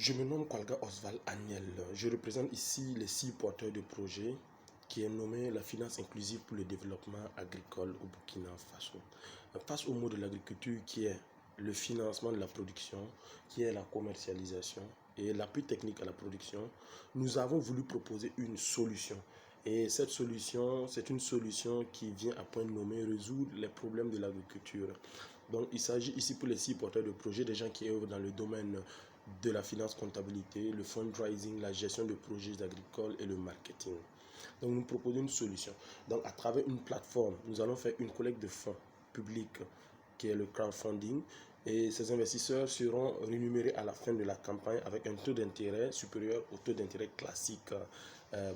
Je me nomme Kwalga Oswald Agnel. Je représente ici les 6 porteurs de projet qui est nommé la finance inclusive pour le développement agricole au Burkina Faso. Face au mot de l'agriculture qui est le financement de la production, qui est la commercialisation et l'appui technique à la production, nous avons voulu proposer une solution. Et cette solution, c'est une solution qui vient à point nommé résoudre les problèmes de l'agriculture. Donc il s'agit ici pour les 6 porteurs de projet, des gens qui œuvrent dans le domaine de la finance comptabilité, le fundraising, la gestion de projets agricoles et le marketing. Donc nous proposons une solution. Donc à travers une plateforme, nous allons faire une collecte de fonds publics qui est le crowdfunding et ces investisseurs seront rémunérés à la fin de la campagne avec un taux d'intérêt supérieur au taux d'intérêt classique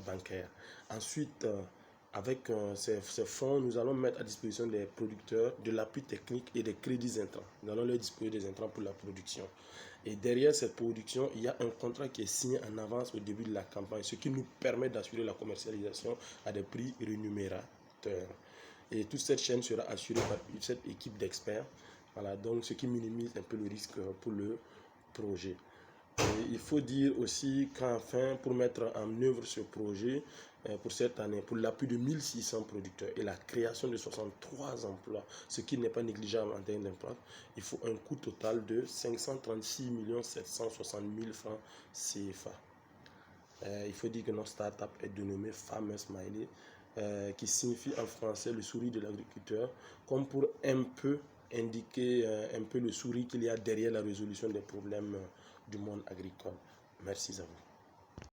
bancaire. Ensuite, avec ces fonds, nous allons mettre à disposition des producteurs de l'appui technique et des crédits intrants. Nous allons leur disposer des intrants pour la production. Et derrière cette production, il y a un contrat qui est signé en avance au début de la campagne, ce qui nous permet d'assurer la commercialisation à des prix rémunérateurs. Et toute cette chaîne sera assurée par cette équipe d'experts. Voilà, donc ce qui minimise un peu le risque pour le projet. Et il faut dire aussi qu'enfin, pour mettre en œuvre ce projet, pour cette année, pour l'appui de 1600 producteurs et la création de 63 emplois, ce qui n'est pas négligeable en termes d'emploi, il faut un coût total de 536 760 000 francs CFA. Il faut dire que notre start-up est dénommée Farmer Smiley, qui signifie en français le sourire de l'agriculteur, comme pour un peu indiquer un peu le sourire qu'il y a derrière la résolution des problèmes du monde agricole. Merci à vous.